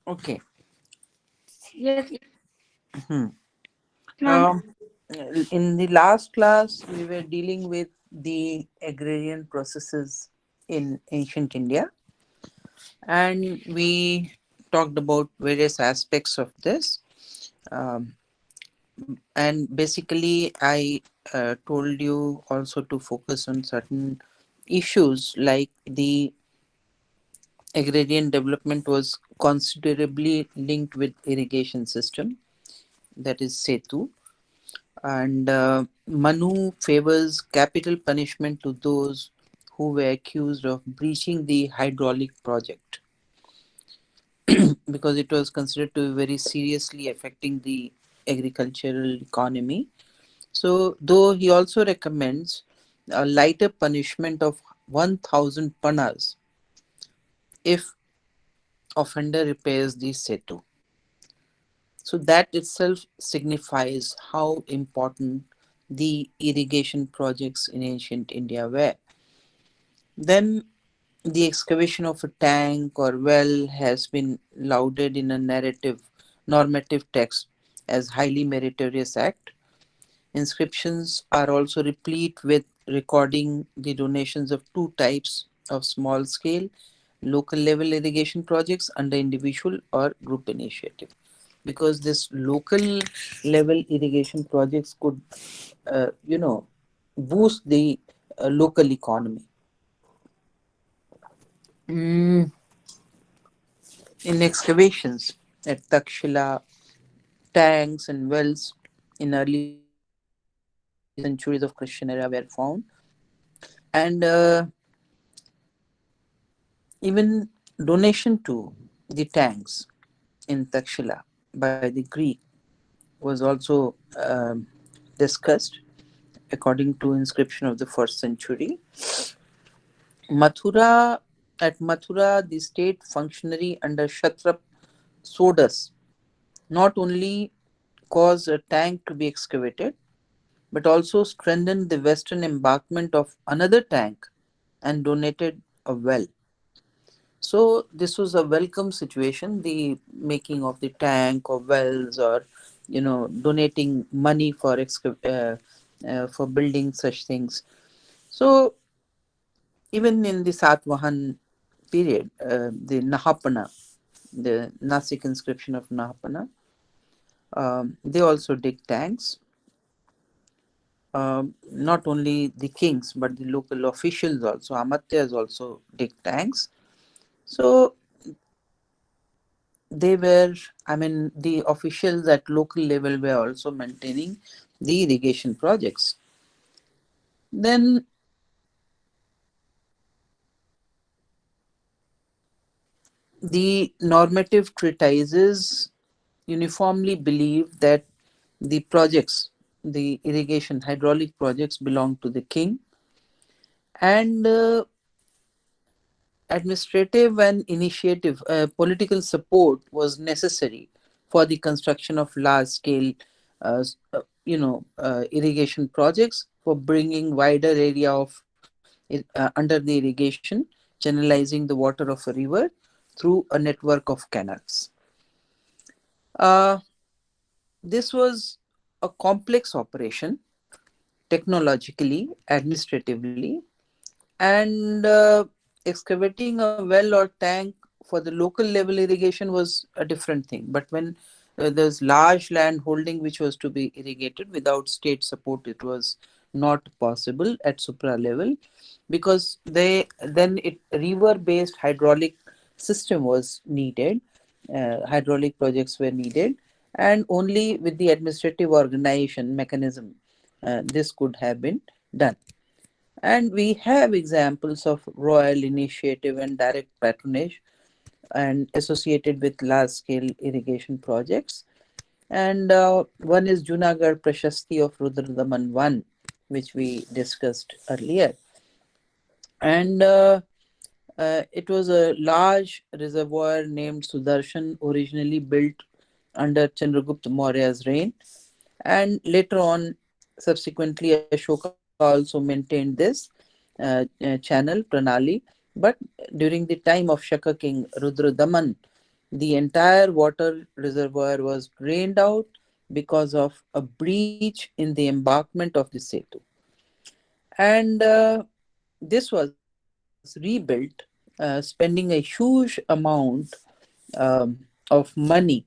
Okay. Yes, Hmm. ma'am. Um, in the last class, we were dealing with the agrarian processes in ancient India, and we talked about various aspects of this. Um, and basically, I told you also to focus on certain issues like the agrarian development was considerably linked with irrigation system, that is Setu, and Manu favors capital punishment to those who were accused of breaching the hydraulic project because it was considered to be very seriously affecting the agricultural economy. So, though he also recommends a lighter punishment of 1000 panas if offender repairs the setu. So, that itself signifies how important the irrigation projects in ancient India were. Then, the excavation of a tank or well has been lauded in a normative text as highly meritorious act. Inscriptions are also replete with recording the donations of two types of small scale local level irrigation projects under individual or group initiative, because this local level irrigation projects could boost the local economy. Mm, in excavations at Takshila, tanks and wells in early centuries of Christian era were found, and even donation to the tanks in Takshila by the Greek was also discussed according to inscription of the first century. Mathura At Mathura, the state functionary under Kshatrap Sodas not only caused a tank to be excavated, but also strengthened the western embankment of another tank and donated a well. So this was a welcome situation, the making of the tank or wells, or donating money for building such things. So even in the Satvahan period, the Nahapana, the Nasik inscription of Nahapana, they also dig tanks. Not only the kings but the local officials also, Amatyas also dig tanks. So the officials at local level were also maintaining the irrigation projects. Then the normative treatises uniformly believe that the projects, the irrigation hydraulic projects, belong to the king, and administrative and initiative political support was necessary for the construction of large scale irrigation projects for bringing wider area under the irrigation, channelizing the water of a river through a network of canals. uh, this was a complex operation technologically, administratively, and excavating a well or tank for the local level irrigation was a different thing. But when there's large land holding which was to be irrigated without state support, it was not possible at supra level, because they then it river based hydraulic system was needed. Hydraulic projects were needed, and only with the administrative organization mechanism this could have been done. And we have examples of royal initiative and direct patronage and associated with large scale irrigation projects. And one is Junagadh Prashasti of Rudradaman 1, which we discussed earlier. And it was a large reservoir named Sudarshan, originally built under Chandragupta Maurya's reign. And later on, subsequently, Ashoka also maintained this channel, Pranali. But during the time of Shaka king Rudra Daman, The entire water reservoir was drained out because of a breach in the embankment of the Setu. And this was rebuilt, spending a huge amount of money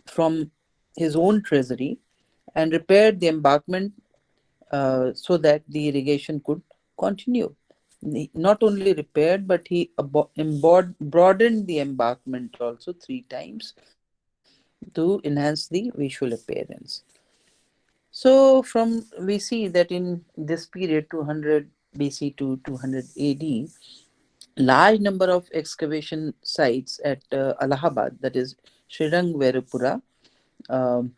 from his own treasury, and repaired the embankment so that the irrigation could continue. He not only repaired, but he broadened the embankment also 3 times to enhance the visual appearance. So, from we see that in this period 200 BC to 200 AD, large number of excavation sites at Allahabad, that is Srirangverapura, um,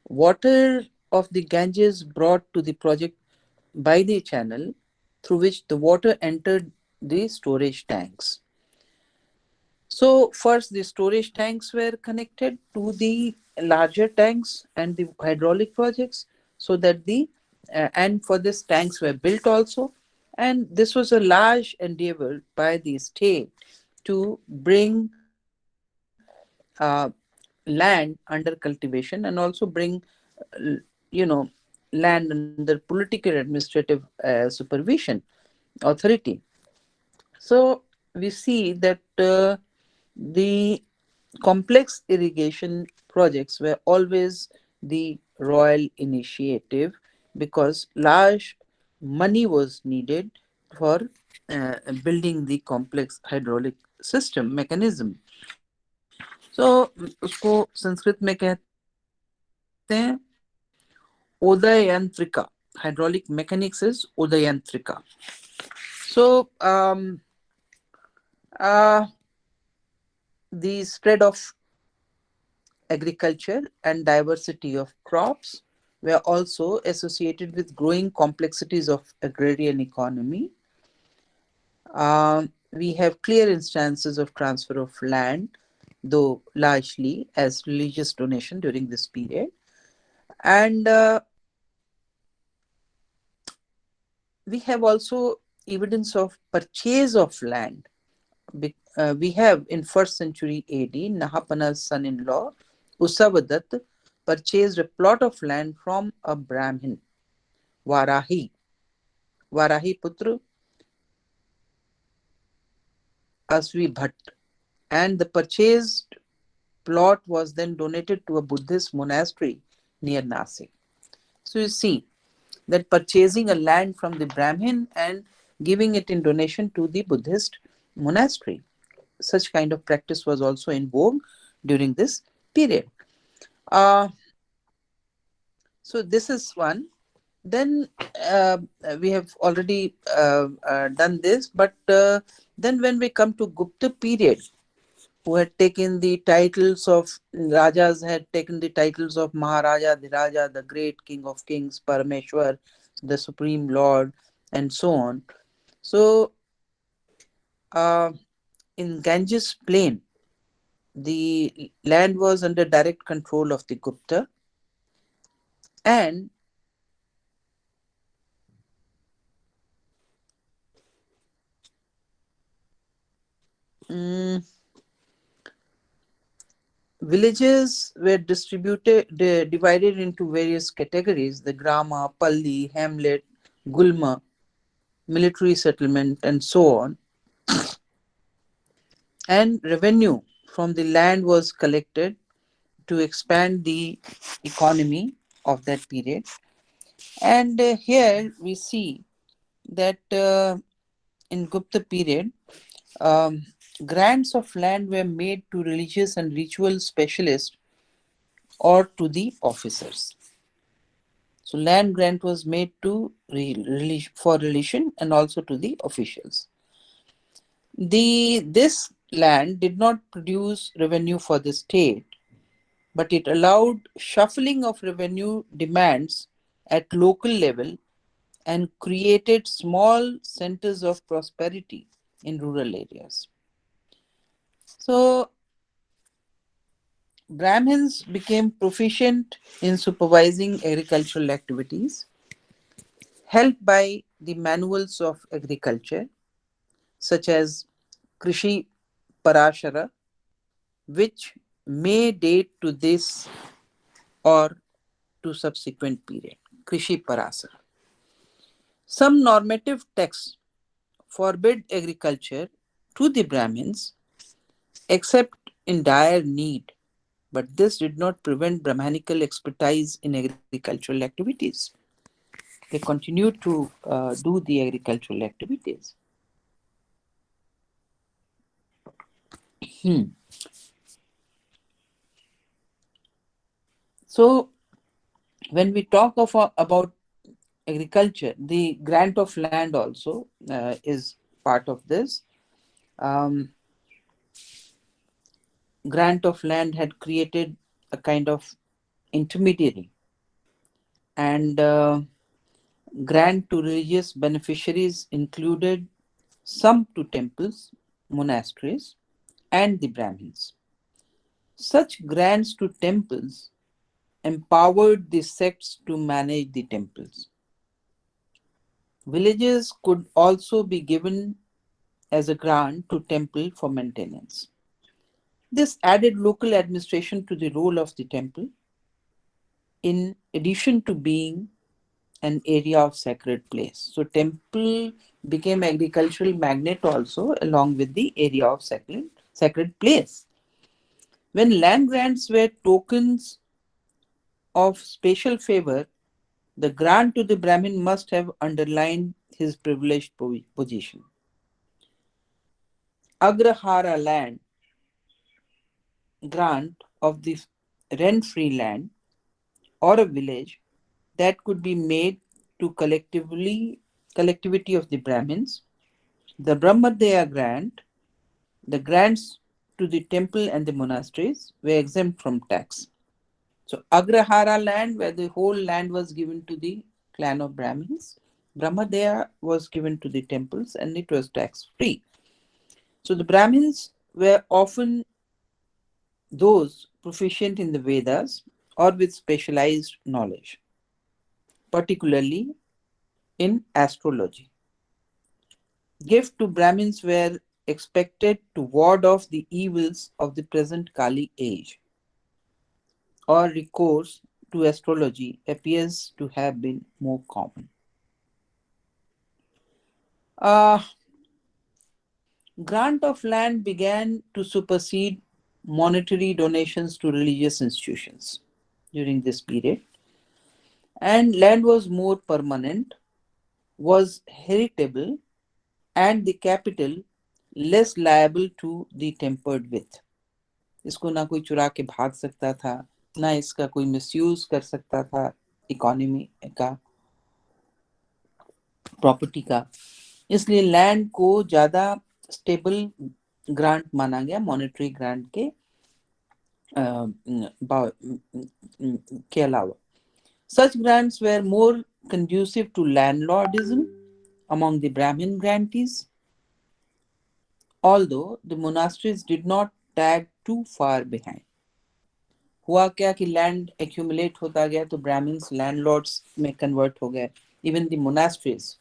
water of the Ganges brought to the project by the channel through which the water entered the storage tanks. So, first the storage tanks were connected to the larger tanks and the hydraulic projects, so that the and for this tanks were built also. And this was a large endeavor by the state to bring land under cultivation, and also bring uh, you know land under political administrative supervision authority. So we see that the complex irrigation projects were always the royal initiative, because large money was needed for building the complex hydraulic system mechanism. So उसको संस्कृत में कहते हैं उदयंत्रिका. Hydraulic mechanics is उदयंत्रिका. So uh, the spread of agriculture and diversity of crops were also associated with growing complexities of agrarian economy. We have clear instances of transfer of land, though largely as religious donation during this period. And we have also evidence of purchase of land. We have in 1st century AD, Nahapana's son-in-law, Usavadat, purchased a plot of land from a Brahmin, Varahi, Varahi Putra Asvi Bhatt, and the purchased plot was then donated to a Buddhist monastery near Nasik. So you see that purchasing a land from the Brahmin and giving it in donation to the Buddhist monastery, such kind of practice was also in vogue during this period. Uh, so this is one. Then we have already done this, but then when we come to Gupta period, who had taken the titles of Rajas, had taken the titles of Maharaja, the Raja, the great king of kings, Parameshwar, the supreme lord, and so on. So uh, in Ganges plain, the land was under direct control of the Gupta, and mm, villages were divided into various categories: the grama, palli, hamlet, gulma, military settlement, and so on. And revenue from the land was collected to expand the economy of that period. And here we see that in Gupta period, um, grants of land were made to religious and ritual specialists or to the officers. So land grant was made to for religion and also to the officials. This land did not produce revenue for the state, but it allowed shuffling of revenue demands at local level and created small centers of prosperity in rural areas. So Brahmins became proficient in supervising agricultural activities, helped by the manuals of agriculture, such as Krishi Parashara, which may date to this or to subsequent period. Krishi Parasar. Some normative texts forbid agriculture to the Brahmins except in dire need, but this did not prevent Brahmanical expertise in agricultural activities. They continued to do the agricultural activities. Hmm. So, when we talk about agriculture, the grant of land also is part of this. Um, grant of land had created a kind of intermediary, and grant to religious beneficiaries included some to temples, monasteries, and the Brahmins. Such grants to temples empowered the sects to manage the temples. Villages could also be given as a grant to temple for maintenance. This added local administration to the role of the temple, in addition to being an area of sacred place. So temple became agricultural magnet also along with the area of sacred place. When land grants were tokens of special favor, the grant to the Brahmin must have underlined his privileged position. Agrahara land grant of the rent-free land or a village that could be made to collectivity of the Brahmins. The Brahmadaya grant, the grants to the temple and the monasteries were exempt from tax. So Agrahara land, where the whole land was given to the clan of Brahmins, Brahmadaya was given to the temples and it was tax free. So the Brahmins were often those proficient in the Vedas or with specialized knowledge, particularly in astrology. Gifts to Brahmins were expected to ward off the evils of the present Kali age, or recourse to astrology appears to have been more common. Uh, grant of land began to supersede monetary donations to religious institutions during this period, and land was more permanent, was heritable, and the capital less liable to the tempered with. इसको ना कोई चुरा के भाग सकता था, ना इसका कोई मिसयूज कर सकता था इकोनॉमी का, प्रॉपर्टी का. इसलिए लैंड को ज़्यादा स्टेबल ग्रांट माना गया मॉनेटरी ग्रांट के अलावा. Such grants were more conducive to landlordism among the Brahmin grantees, although the monasteries did not tag too far behind. हुआ क्या कि लैंड एक्यूमुलेट होता गया तो ब्राह्मण्स लैंडलॉर्ड्स में कन्वर्ट हो गए. इवन द मोनास्ट्रीज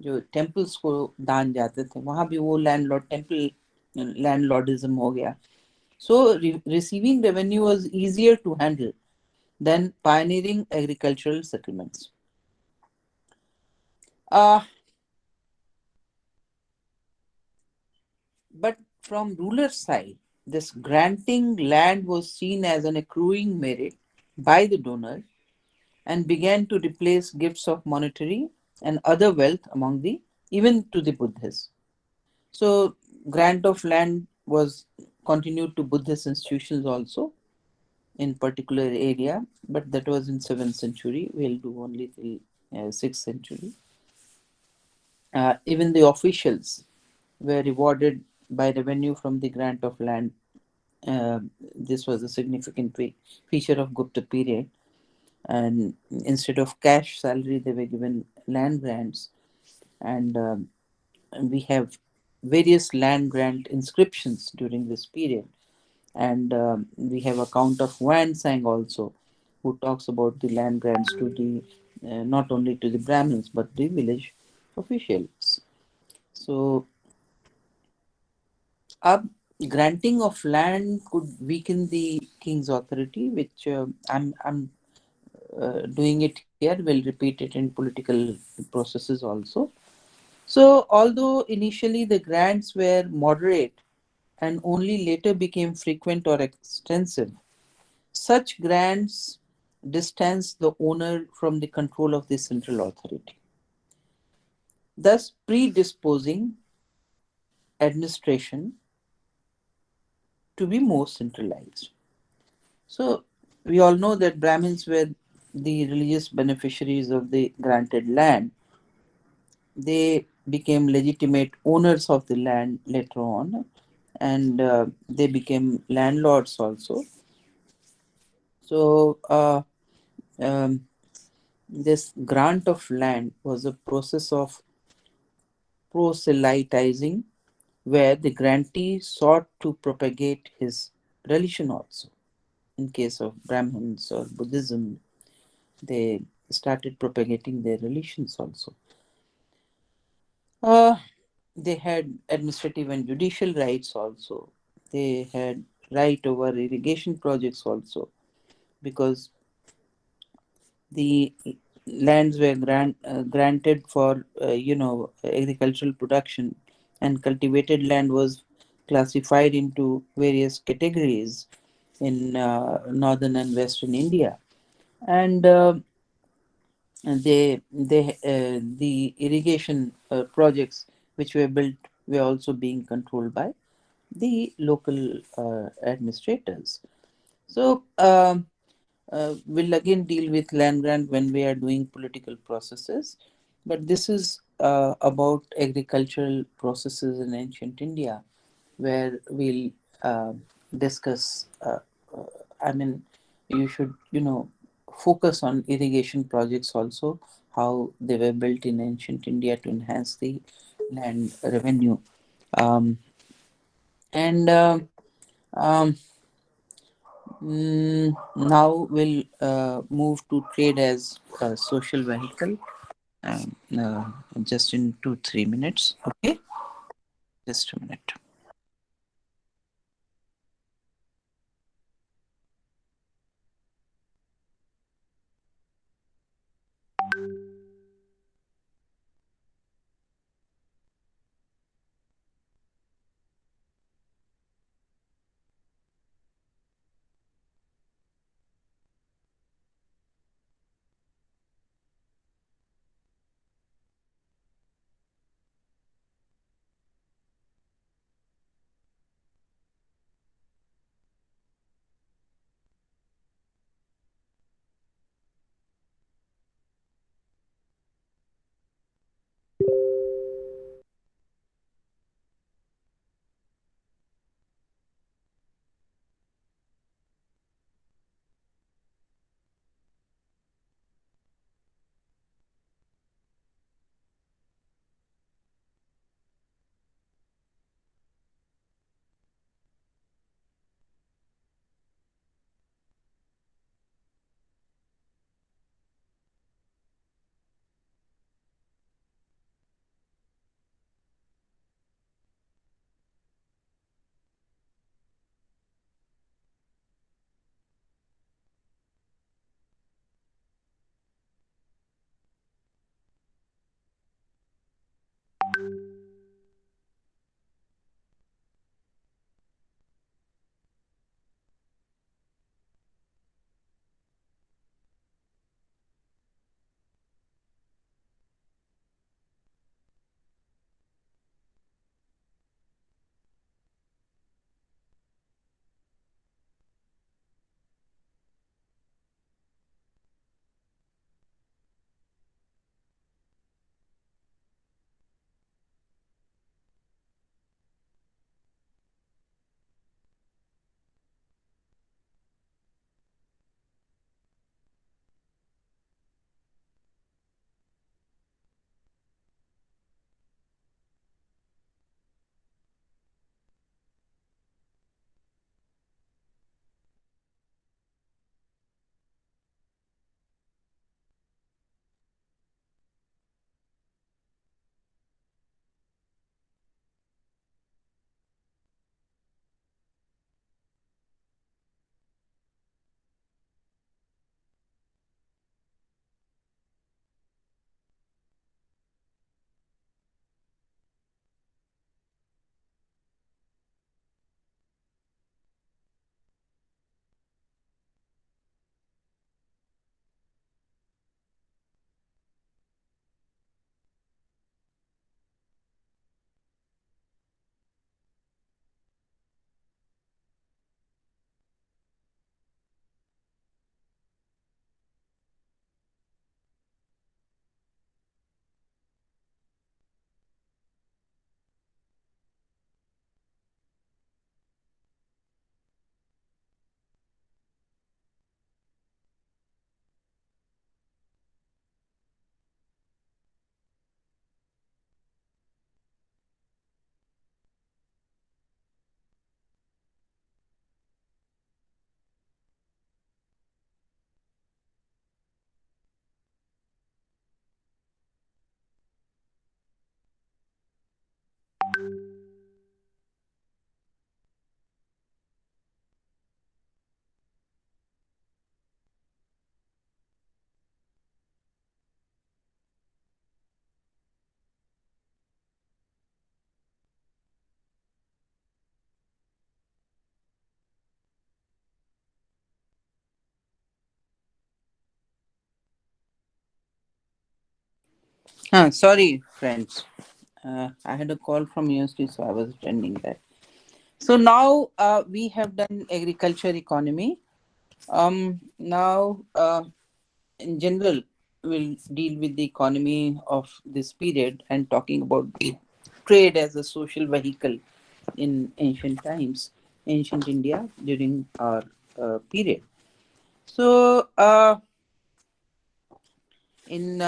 जो टेम्पल्स को दान जाते थे वहां भी वो लैंडलॉर्ड टेम्पल लैंडलॉर्डिज्म हो गया. So receiving revenue was easier to handle than pioneering agricultural settlements. Uh, but from ruler's side, this granting land was seen as an accruing merit by the donor and began to replace gifts of monetary and other wealth among the even to the Buddhists. So grant of land was continued to Buddhist institutions also in particular area, but that was in 7th century. We'll do only till 6th century. Even the officials were rewarded by revenue from the grant of land. This was a significant feature of Gupta period, and instead of cash salary they were given land grants. And we have various land grant inscriptions during this period, and we have account of Wan Sang also, who talks about the land grants to the not only to the Brahmins but the village officials. So अब Granting of land could weaken the king's authority, which I'm doing it here. We'll repeat it in political processes also. So, although initially the grants were moderate and only later became frequent or extensive, such grants distance the owner from the control of the central authority, thus predisposing administration to be more centralized. So, we all know that Brahmins were the religious beneficiaries of the granted land. They became legitimate owners of the land later on, and they became landlords also. So, um, this grant of land was a process of proselytizing where the grantee sought to propagate his religion also. In case of Brahmins or Buddhism, they started propagating their religions also. Uh, they had administrative and judicial rights also. They had right over irrigation projects also, because the lands were granted for agricultural production, and cultivated land was classified into various categories in northern and western India. And the irrigation projects which were built were also being controlled by the local administrators. So we'll again deal with land grant when we are doing political processes, but this is about agricultural processes in ancient India, where we'll uh, discuss. Uh, I mean, you should focus on irrigation projects also, how they were built in ancient India to enhance the land revenue. Um, and um, Now we'll move to trade as a social vehicle. Um, uh, just in 2 3 minutes. Okay, just a minute. Sorry, friends. I had a call from university, so I was attending that. So now we have done agriculture economy. Now, in general, we'll deal with the economy of this period and talking about the trade as a social vehicle in ancient times, ancient India during our period. So, in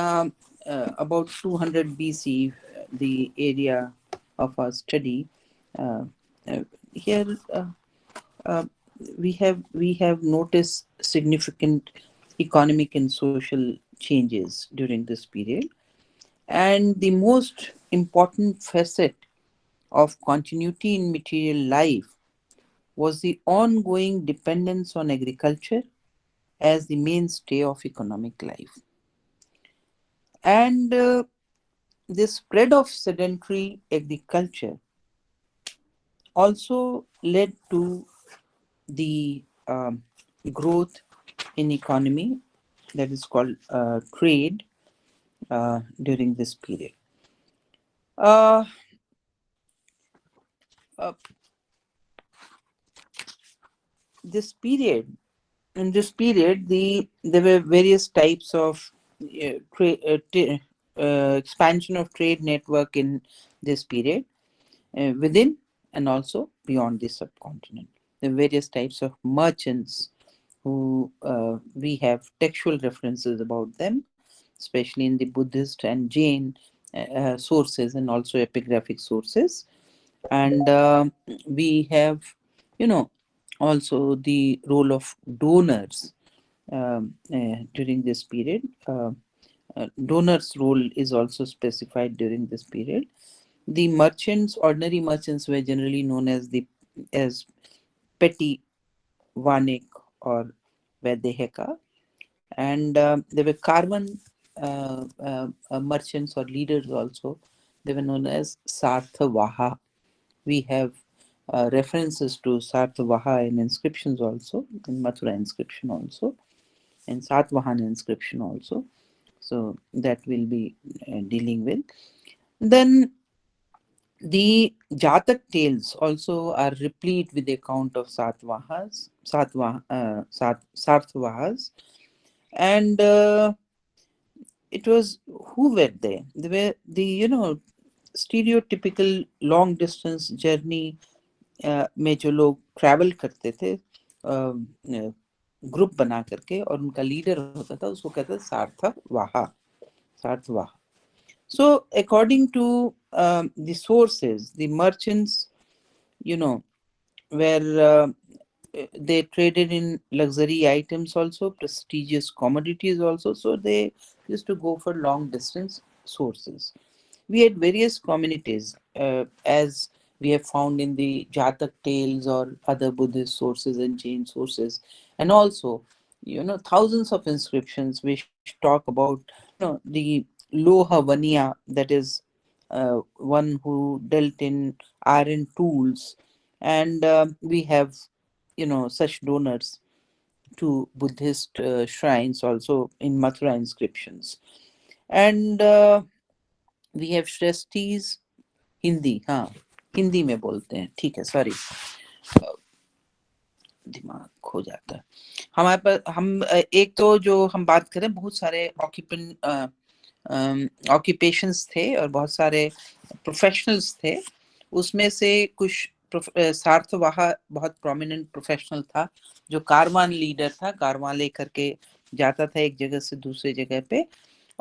about 200 BC, the area of our study, uh, here uh, we have noticed significant economic and social changes during this period, and the most important facet of continuity in material life was the ongoing dependence on agriculture as the mainstay of economic life. And the spread of sedentary agriculture also led to the growth in economy, that is called trade, during this period. Uh, uh, this period, in this period, there were various types of expansion of trade network in this period, within and also beyond the subcontinent. The various types of merchants who we have textual references about them, especially in the Buddhist and Jain sources and also epigraphic sources. And we have, you know, also the role of donors during this period. Donors' role is also specified during this period. The merchants, ordinary merchants, were generally known as petty vanik or vedeheka, and there were caravan merchants or leaders also. They were known as sarthavaha. We have references to sarthavaha in inscriptions also, in Mathura inscription also, and Satvahan inscription also. So that we'll be dealing with. Then the Jatak tales also are replete with the account of Sarthvahas, and it was who were they? They were the stereotypical long distance journey में जो लोग travel करते थे group बना करके, और उनका leader होता था, उसको कहते थे सार्थवाहा. So according to the sources, the merchants, you know, where they traded in luxury items also, prestigious commodities also. So they used to go for long distance sources. We had various communities, as we have found in the Jatak tales or other Buddhist sources and Jain sources, and also, thousands of inscriptions which talk about, the Lohavaniya, that is one who dealt in iron tools, and we have, such donors to Buddhist shrines also in Mathura inscriptions, and we have Shrestis. Hindi, हाँ, हिंदी में बोलते हैं, ठीक है, sorry, दिमाग खो जाता है हमारे पास. हम एक तो जो हम बात करें, बहुत सारे ऑक्यूपेशंस थे और बहुत सारे प्रोफेशनल्स थे. उसमें से कुछ सार्थवाहा बहुत प्रोमिनेंट प्रोफेशनल था, जो कारवान लीडर था, कारवान लेकर के जाता था एक जगह से दूसरे जगह पे.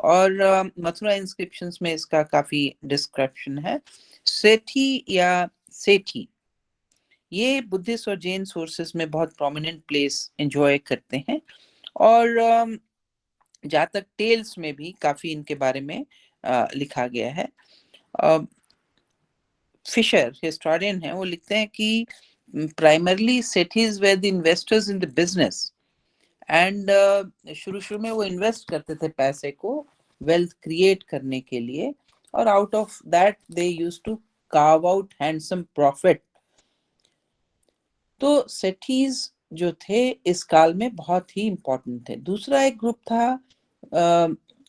और मथुरा इंस्क्रिप्शंस में इसका काफी डिस्क्रिप्शन है. सेठी या सेठी, ये बुद्धिस्ट और जैन सोर्सेस में बहुत प्रोमिनेंट प्लेस एंजॉय करते हैं, और जातक टेल्स में भी काफी इनके बारे में लिखा गया है. फिशर हिस्टोरियन है, वो लिखते हैं कि primarily setthis were the investors in the business, and शुरू में वो इन्वेस्ट करते थे पैसे को वेल्थ क्रिएट करने के लिए, और out of that they used to carve out handsome profit. तो सेठीज जो थे इस काल में बहुत ही इंपॉर्टेंट थे. दूसरा एक ग्रुप था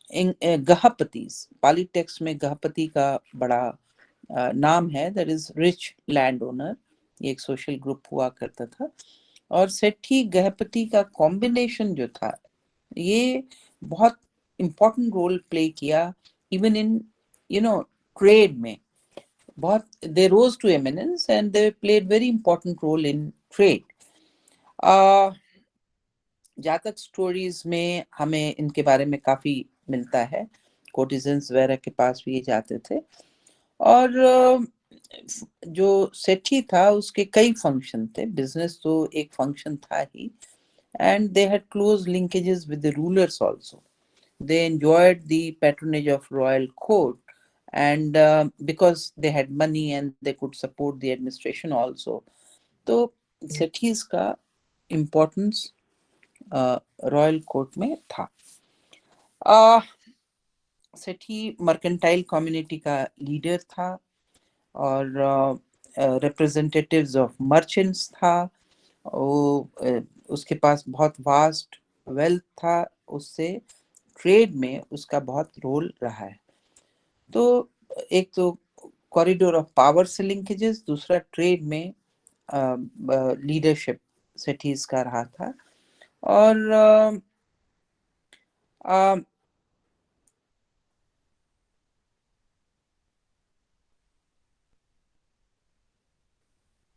गहपतीज, पाली टेक्स्ट में गहपति का बड़ा नाम है, that is rich land owner. ये एक सोशल ग्रुप हुआ करता था। और सेठी गहपति का कॉम्बिनेशन जो था, ये बहुत इम्पोर्टेंट रोल प्ले किया इवन इन ट्रेड में। बहुत they rose to eminence and they played very important role in trade. Jataka stories में हमें इनके बारे में काफी मिलता है, कोर्टिजन्स वगैरह के पास भी ये जाते थे। और जो सेठी था उसके कई फंक्शन थे, बिजनेस तो एक फंक्शन था ही, and they had close linkages with the rulers also. They enjoyed the patronage of royal court, and because they had money and they could support the administration also. तो सेठीज का importance royal court में था। सेठी mercantile community का leader था और representatives of merchants था। उसके पास बहुत वास्ट वेल्थ था, उससे ट्रेड में उसका बहुत रोल रहा है। तो एक तो कॉरिडोर ऑफ पावर से लिंकेजेस, दूसरा ट्रेड में लीडरशिप सेठीज का रहा था। और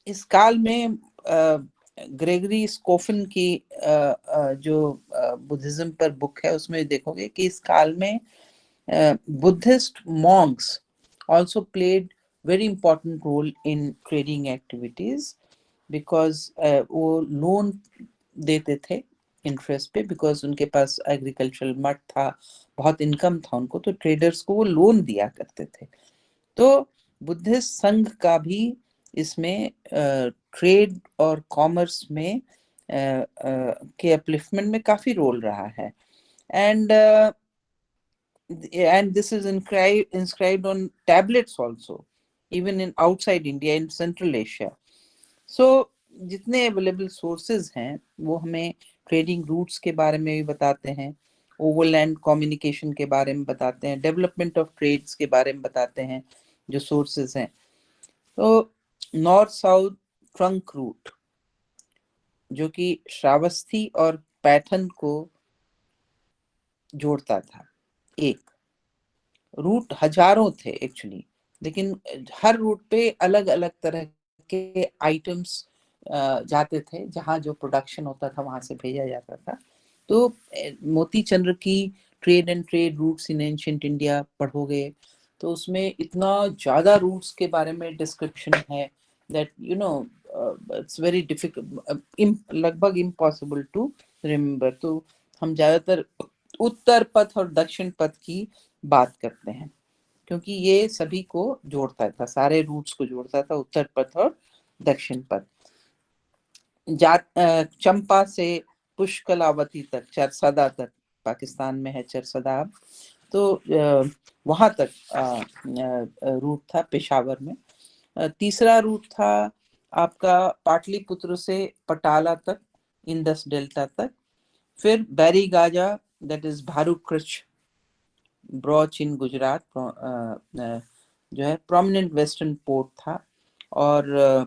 इस काल में ग्रेगरी स्कोफिन की जो बुद्धिज्म पर बुक है उसमें देखोगे कि इस काल में Buddhist Monks also played very important role in trading activities because वो लोन देते थे इंटरेस्ट पे, बिकॉज उनके पास एग्रीकल्चरल मड था, बहुत इनकम था उनको, तो ट्रेडर्स को वो लोन दिया करते थे। तो बुद्धिस्ट संघ का भी इसमें ट्रेड और कॉमर्स में के अपलिफ्टमेंट में काफी रोल रहा है। And this is inscribed on tablets also, even in outside India, in Central Asia. So जितने अवेलेबल सोर्सेज हैं वो हमें ट्रेडिंग रूट्स के बारे में भी बताते हैं, ओवरलैंड कम्युनिकेशन के बारे में बताते हैं, डेवलपमेंट ऑफ ट्रेड्स के बारे में बताते हैं जो सोर्सेज हैं। तो नॉर्थ साउथ ट्रंक रूट जो कि श्रावस्ती और पैठन को जोड़ता था, एक रूट हजारों थे एक्चुअली, लेकिन हर रूट पे अलग अलग तरह के आइटम्स जाते थे, जहाँ जो प्रोडक्शन होता था वहां से भेजा जाता था। तो मोती चंद्र की trade and trade roots in ancient India पढ़ोगे तो उसमें इतना ज्यादा रूट्स के बारे में डिस्क्रिप्शन है दैट इट्स वेरी डिफिकल्ट, लगभग इम्पॉसिबल टू रिमेम्बर। तो हम ज्यादातर उत्तर पथ और दक्षिण पथ की बात करते हैं, क्योंकि ये सभी को जोड़ता था, सारे रूट्स को जोड़ता था, उत्तर पथ और दक्षिण पथ। चंपा से पुष्कलावती तक, चरसदा तक, पाकिस्तान में है चरसदा, तो वहां तक रूट था पेशावर में। तीसरा रूट था आपका पाटलिपुत्र से पटाला तक, इंडस डेल्टा तक। फिर बैरी गाजा, दैट इज भारूकृच ब्रॉच इन गुजरात, जो है प्रोमिनेंट वेस्टर्न पोर्ट था। और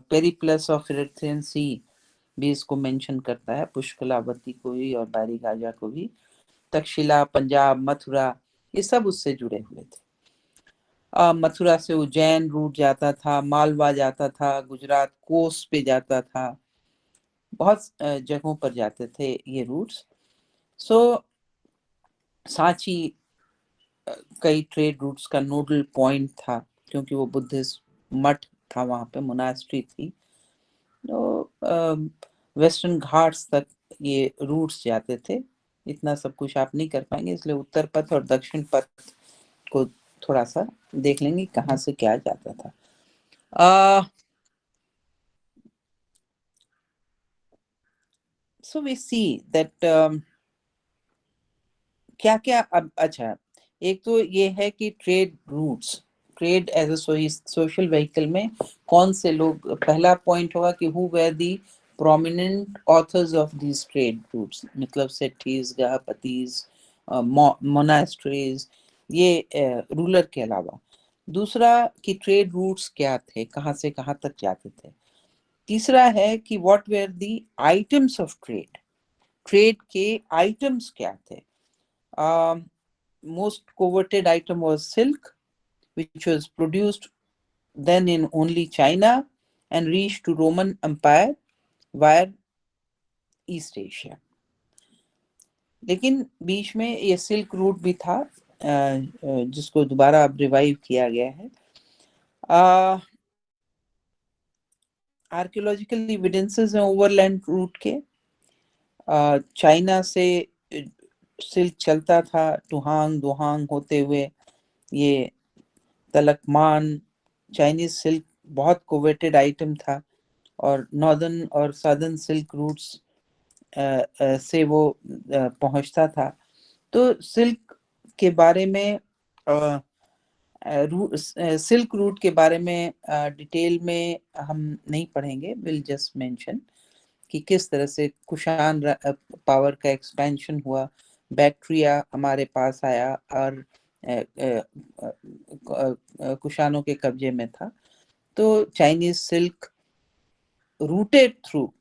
पेरिप्लस ऑफ इरेथ्रियन सी भी इसको मेंशन करता है, पुष्कलावती को भी और बैरी गाजा को भी। तक्षशिला, पंजाब, मथुरा, ये सब उससे जुड़े हुए थे। मथुरा से उज्जैन रूट जाता था, मालवा जाता था, गुजरात कोस्ट पे जाता था, बहुत जगहों पर जाते थे ये रूट्स। सो सांची कई ट्रेड रूट्स का नोडल पॉइंट था, क्योंकि वो बुद्धिस्ट मठ था वहां पे, मोनास्ट्री थी। तो वेस्टर्न घाट्स तक ये रूट्स जाते थे। इतना सब कुछ आप नहीं कर पाएंगे, इसलिए उत्तर पथ और दक्षिण पथ को थोड़ा सा देख लेंगे कहाँ से क्या जाता था। सो वी सी दैट क्या क्या अब, अच्छा, एक तो ये है कि trade routes, trade as a social vehicle में कौन से लोग, पहला पॉइंट होगा कि who were the prominent authors of these trade routes, मतलब सेठीज, गहपतीज, मोनास्ट्रीज, ये रूलर के अलावा। दूसरा कि ट्रेड रूट्स क्या थे, कहाँ से कहाँ तक जाते थे। तीसरा है कि what were the items of trade, trade के आइटम्स क्या थे। Most coveted item was silk, which was produced then in only China and reached to Roman Empire via East Asia. लेकिन बीच में ये सिल्क रूट भी था, जिसको दोबारा अब रिवाइव किया गया है। आर्कियोलॉजिकल एविडेंसेस हैं ओवरलैंड रूट के। चाइना से सिल्क चलता था टुहांग दुहांग होते हुए, ये तलकमान। चाइनीज सिल्क बहुत कोवेटेड आइटम था, और नॉर्दर्न और सदर्न सिल्क रूट्स से वो पहुंचता था। तो सिल्क के बारे में, सिल्क रूट के बारे में डिटेल में हम नहीं पढ़ेंगे, विल जस्ट मेंशन कि किस तरह से कुषाण पावर का एक्सपेंशन हुआ, बैक्ट्रिया हमारे पास आया और कुषाणों के कब्जे में था। तो Chinese silk routed through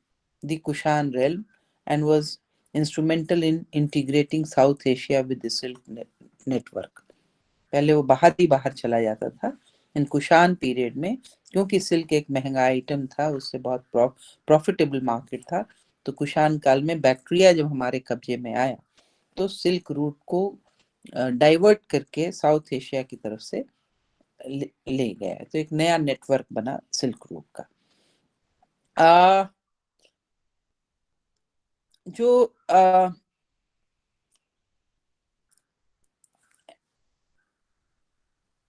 the Kushan realm and was instrumental in integrating South Asia with the Silk network. पहले वो बाहर ही बाहर चला जाता था इन कुषाण पीरियड में, क्योंकि सिल्क एक महंगा आइटम था, उससे बहुत प्रॉफिटेबल मार्केट था। तो कुषाण काल में बैक्ट्रिया जब हमारे कब्जे में आया, तो सिल्क रूट को डाइवर्ट करके साउथ एशिया की तरफ से ले गया। तो एक नया नेटवर्क बना सिल्क रूट का। जो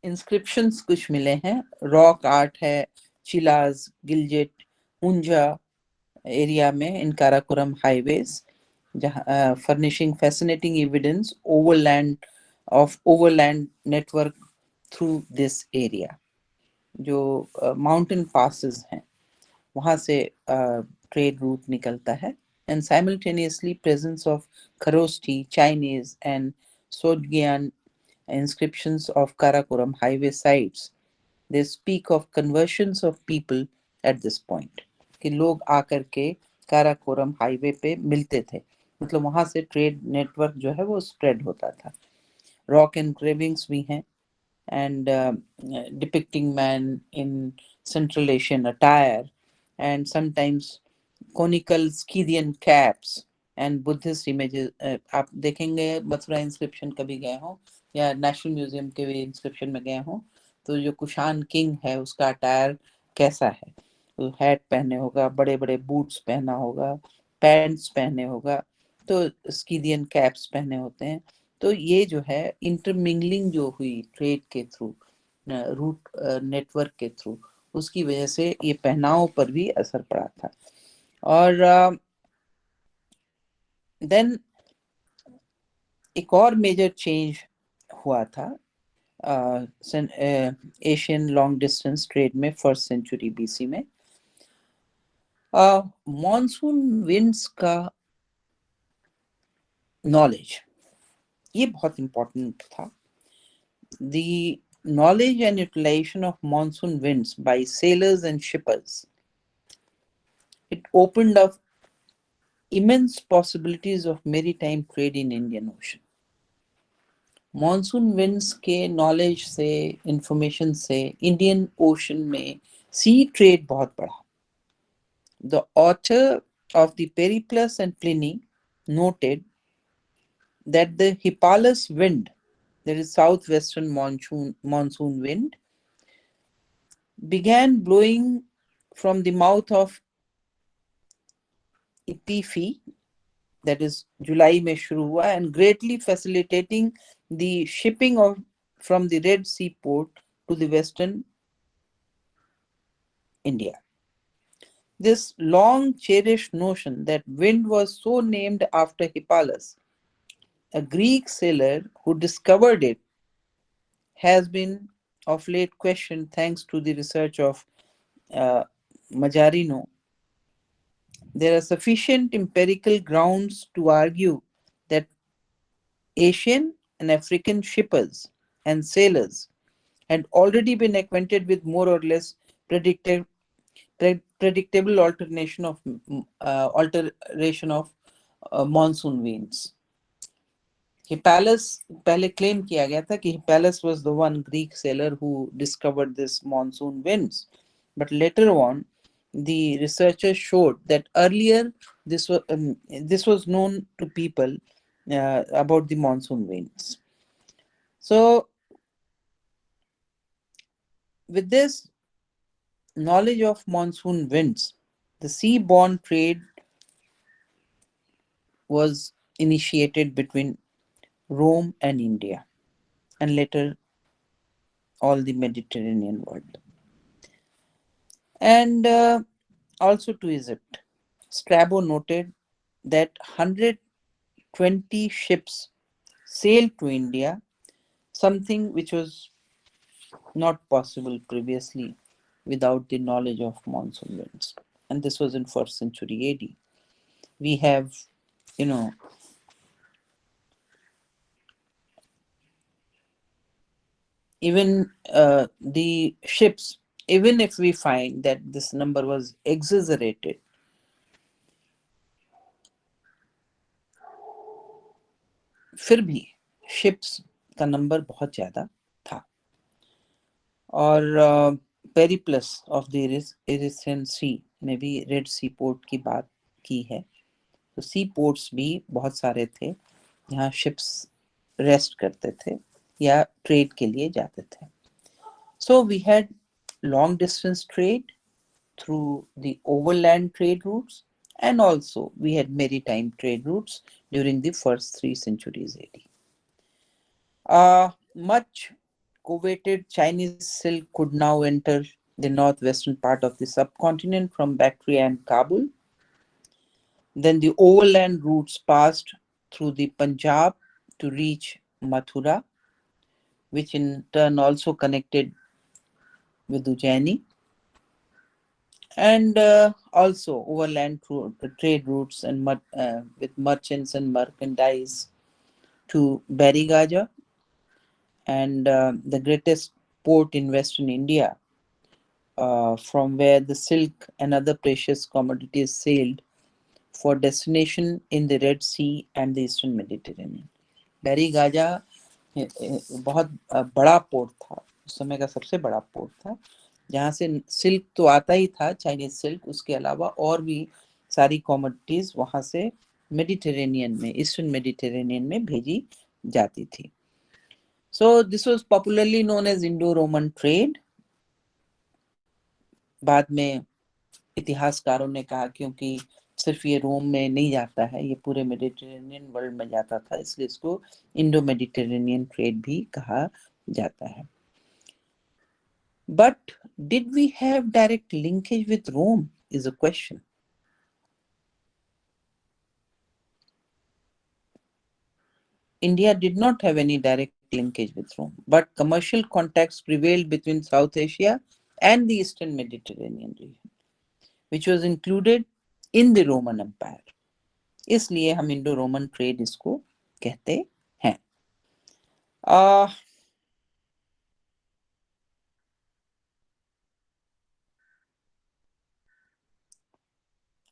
इंस्क्रिप्शंस कुछ मिले हैं, रॉक आर्ट है, चिलाज, गिलजिट, हुंजा एरिया में इन काराकोरम हाईवेज, जहां furnishing fascinating evidence overland network through this area. जो माउंटेन पासेस हैं वहां से ट्रेड रूट निकलता है। And simultaneously presence of Kharosthi, Chinese and Sogdian inscriptions of Karakoram highway sites, they speak of conversions of people at this point, कि लोग आकर के काराकोरम हाईवे पे मिलते थे, मतलब वहां से ट्रेड नेटवर्क जो है वो स्प्रेड होता था। रॉक एनग्रेविंग्स भी हैं, and depicting man in Central Asian attire, and sometimes conical Scythian caps and Buddhist images। आप देखेंगे मथुरा इंस्क्रिप्शन कभी गए हो या नेशनल म्यूजियम के भी इंस्क्रिप्शन में गए हो, तो जो कुषाण किंग है उसका अटायर कैसा है, तो हैट पहने होगा, बड़े बड़े बूट्स पहना होगा, पैंट्स पहने होगा, तो स्कीदियन कैप्स पहने होते हैं। तो ये जो है इंटरमिंगलिंग जो हुई ट्रेड के थ्रू, रूट नेटवर्क के थ्रू, उसकी वजह से ये पहनाव पर भी असर पड़ा था। और देन एक और मेजर चेंज हुआ था एशियन लॉन्ग डिस्टेंस ट्रेड में फर्स्ट सेंचुरी बीसी में। मॉनसून विंड्स का नॉलेज ये बहुत इंपॉर्टेंट था। The knowledge and utilization of monsoon winds by sailors and shippers, it opened up immense possibilities of maritime trade in Indian Ocean. Monsoon winds के knowledge से, information से Indian ocean में सी trade बहुत बढ़ा। The author of the Periplus and Pliny noted that the Hippalus wind, that is southwestern monsoon wind, began blowing from the mouth of Ipifi, that is July में शुरू हुआ, and greatly facilitating the shipping of from the Red Sea port to the western India. This long cherished notion that wind was so named after Hippalus, a Greek sailor who discovered it, has been of late questioned thanks to the research of uh, Majarino. There are sufficient empirical grounds to argue that Asian and African shippers and sailors had already been acquainted with more or less predictive, predictable alteration of monsoon winds. Hippalus पहले claim किया गया था कि Hippalus was the one Greek sailor who discovered this monsoon winds, but later on the researchers showed that earlier this was known to people about the monsoon winds. So with this knowledge of monsoon winds, the seaborne trade was initiated between Rome and India, and later all the Mediterranean world, and also to Egypt. Strabo noted that 120 ships sailed to India, something which was not possible previously without the knowledge of monsoon winds. And this was in 1st century AD. We have, you know, even the ships, even if we find that this number was exaggerated, फिर भी ships का number बहुत ज़्यादा था. और Periplus of the Erythraean सी में भी red सी port की बात की है. तो सी पोर्ट्स भी बहुत सारे थे जहाँ शिप्स रेस्ट करते थे या ट्रेड के लिए जाते थे. So we had long distance trade through the overland trade routes, and also we had maritime trade routes during the first 3 centuries AD. Much coveted Chinese silk could now enter the northwestern part of the subcontinent from Bactria and Kabul. Then the overland routes passed through the Punjab to reach Mathura, which in turn also connected with Ujjaini, and also overland trade routes and with merchants and merchandise to Barigaja, and the greatest port in Western India, from where the silk and other precious commodities sailed for destination in the Red Sea and the Eastern Mediterranean. Barygaza बहुत बड़ा port था, उस समय का सबसे बड़ा port था, जहाँ से सिल्क तो आता ही था, चाइनीज सिल्क, उसके अलावा और भी सारी कॉमोडिटीज वहाँ से मेडिटेरेनियन में, ईस्टर्न मेडिटेरेनियन में भेजी जाती थी. So this was popularly known as Indo Roman trade. बाद में इतिहासकारों ने कहा क्योंकि सिर्फ ये रोम में नहीं जाता है, ये पूरे मेडिटेरेनियन वर्ल्ड में जाता था, इसलिए इसको इंडो मेडिटेरेनियन ट्रेड भी कहा जाता है. But did we have direct linkage with Rome is a question. India did not have any direct linkage with Rome, but commercial contacts prevailed between South Asia and the Eastern Mediterranean region, which was included in the Roman Empire. इसलिए हम Indo Roman trade इसको कहते हैं.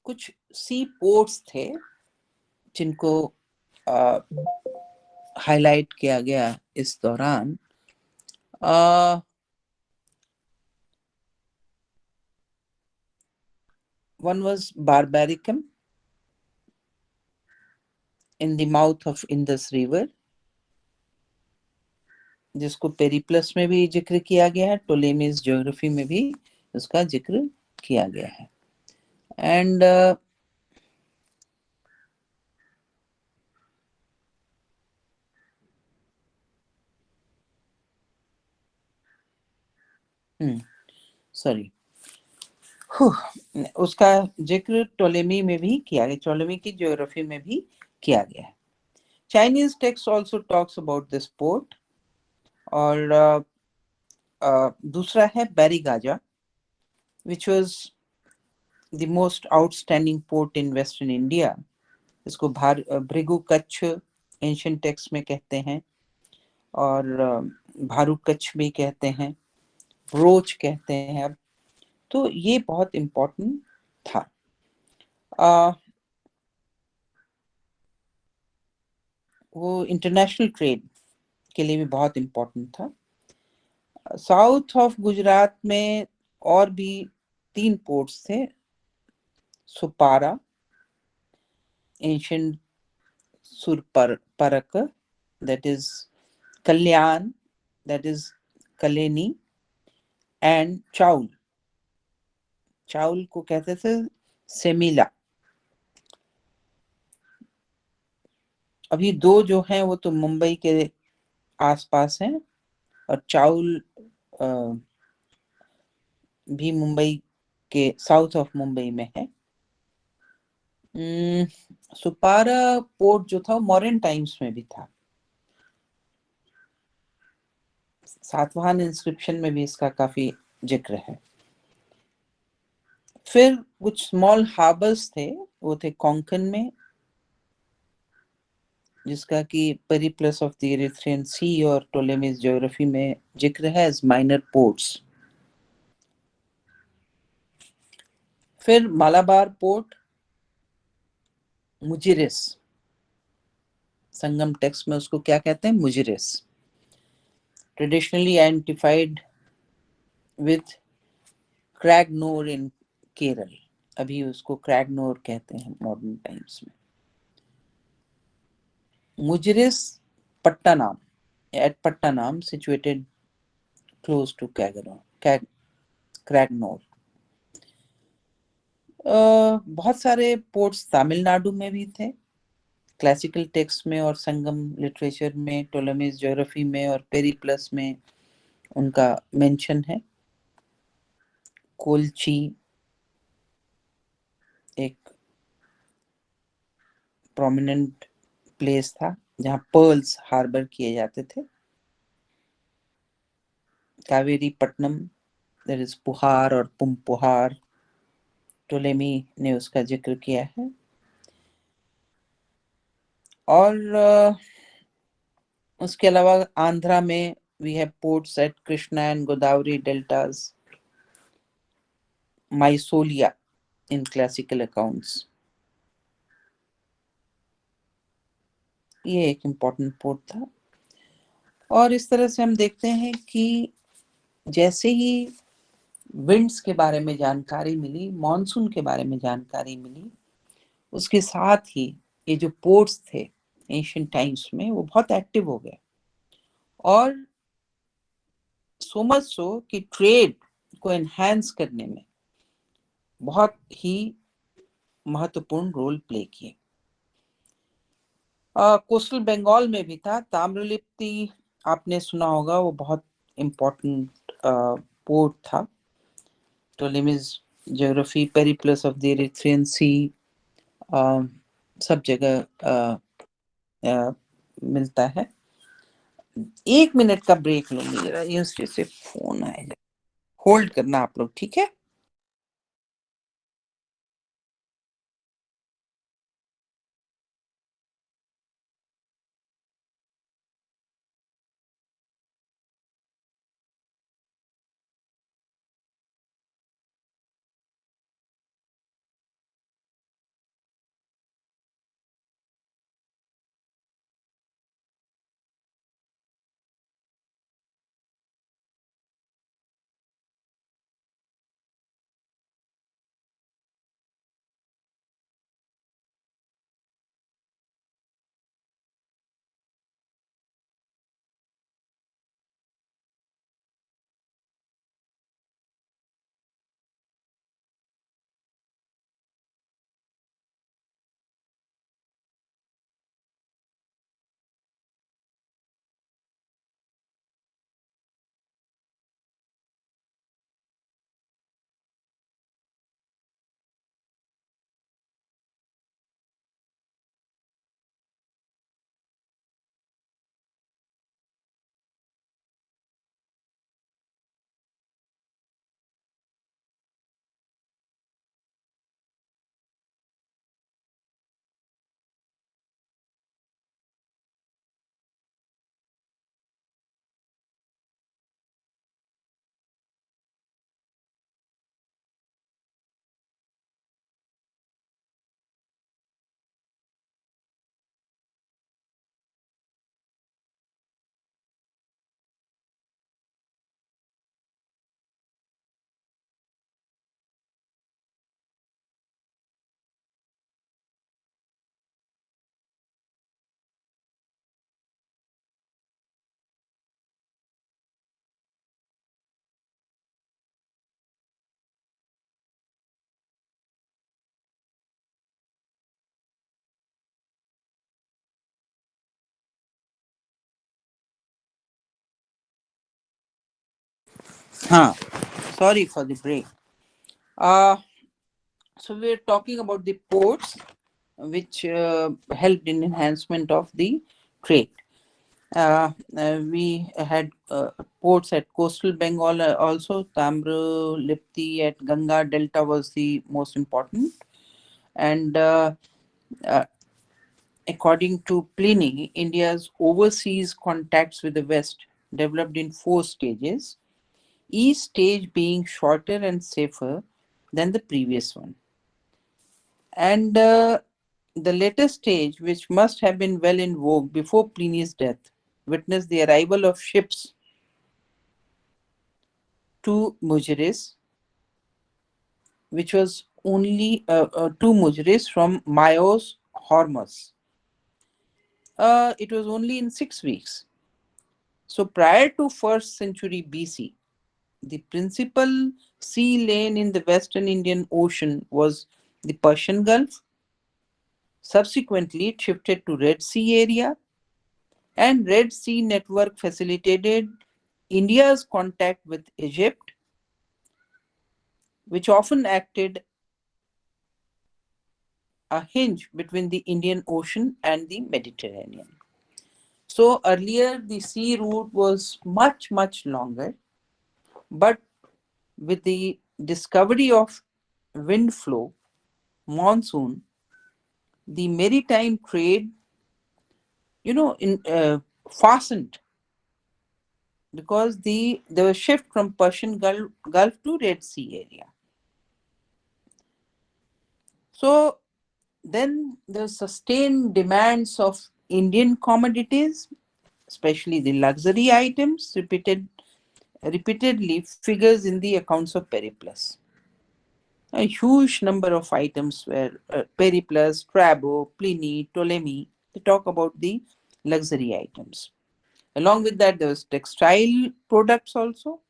कुछ सी ports थे जिनको highlight किया गया इस दौरान. One was Barbaricum in the mouth of Indus River, जिसको पेरिप्लस में भी जिक्र किया गया है, टोलेमीज ज्योग्राफी में भी उसका जिक्र किया गया है. एंड सॉरी, उसका जिक्र टोलेमी में भी किया गया, टोलेमी की ज्योग्राफी में भी किया गया है. Chinese text also talks about this port. और दूसरा है बैरीगाजा, which was the most outstanding port in Western India. इसको भृगु कच्छ एंशियंट टेक्स्ट में कहते हैं, और भारू कच्छ भी कहते हैं, रोच कहते हैं अब। तो ये बहुत इम्पोर्टेंट था। अ, वो इंटरनेशनल ट्रेड के लिए भी बहुत इम्पोर्टेंट था। साउथ ऑफ गुजरात में और भी 3 पोर्ट्स थे: Sopara, ancient Surparaka, that is Kalyan, that is Kaleni, and Chaul. Chaul को कहते थे सेमिला। अभी 2 जो हैं वो तो मुंबई के आसपास हैं, और चाउल अ, भी मुंबई के साउथ ऑफ मुंबई में है। सुपारा पोर्ट जो था मॉडर्न टाइम्स में भी था। सातवाहन इंस्क्रिप्शन में भी इसका काफी जिक्र है। फिर कुछ स्मॉल हार्बर्स थे, वो थे कोंकण में, जिसका कि पेरिप्लस ऑफ द इरिथ्रियन सी और टोलेमीज ज्योग्राफी में जिक्र है एज माइनर पोर्ट्स। फिर मालाबार पोर्ट, मुजिरिस, संगम टेक्स्ट में उसको क्या कहते हैं? Muziris. Traditionally identified with Cranganore in Kerala, अभी उसको क्रैगनोर कहते हैं मॉडर्न टाइम्स में। Muziris Pattanam, at Pattanam, situated close to Cranganore. बहुत सारे पोर्ट्स तमिलनाडु में भी थे, क्लासिकल टेक्स्ट में और संगम लिटरेचर में, टोलेमीज ज्योग्राफी में और पेरिप्लस में उनका मेंशन है। कोलची एक प्रोमिनेंट प्लेस था जहां पर्ल्स हार्बर किए जाते थे। कावेरी पट्टनम, दैट इज पुहार और पुम्पुहार, टोलेमी ने उसका जिक्र किया है। और उसके अलावा आंध्रा में we have ports at Krishna and Godavari deltas, Maisolia in classical accounts. ये एक इम्पोर्टेंट पोर्ट था। और इस तरह से हम देखते हैं कि जैसे ही विंड्स के बारे में जानकारी मिली, मॉनसून के बारे में जानकारी मिली, उसके साथ ही ये जो पोर्ट्स थे एंशियंट टाइम्स में वो बहुत एक्टिव हो गए, और सो मच सो कि ट्रेड को एनहांस करने में बहुत ही महत्वपूर्ण रोल प्ले किए। कोस्टल बंगाल में भी था ताम्रलिप्ति, आपने सुना होगा, वो बहुत इम्पोर्टेंट पोर्ट था। Ptolemy's geography, Periplus of the Erythraean sea, सब जगह मिलता है। 1 मिनट का ब्रेक लूंगी, जरा यूनिवर्सिटी से फोन आएगा, होल्ड करना आप लोग, ठीक है? Huh. Sorry for the break. Uh, so we're talking about the ports, which helped in enhancement of the trade. We had ports at coastal Bengal also. Tamru, Lipti at Ganga Delta was the most important. And uh, according to Pliny, India's overseas contacts with the West developed in four stages, each stage being shorter and safer than the previous one. And the later stage, which must have been well in vogue before Pliny's death, witnessed the arrival of ships to Mujeres, which was only to Mujeres from Myos Hormuz. It was only in 6 weeks. So prior to 1st century BC, the principal sea lane in the Western Indian Ocean was the Persian Gulf. Subsequently, it shifted to Red Sea area, and Red Sea network facilitated India's contact with Egypt, which often acted a hinge between the Indian Ocean and the Mediterranean. So earlier the sea route was much, much longer, but with the discovery of wind flow, monsoon, the maritime trade, in fastened because there was shift from Persian Gulf to Red Sea area. So then the sustained demands of Indian commodities, especially the luxury items, repeatedly figures in the accounts of Periplus. A huge number of items were Periplus, Strabo, Pliny, Ptolemy. They talk about the luxury items. Along with that, there was textile products also,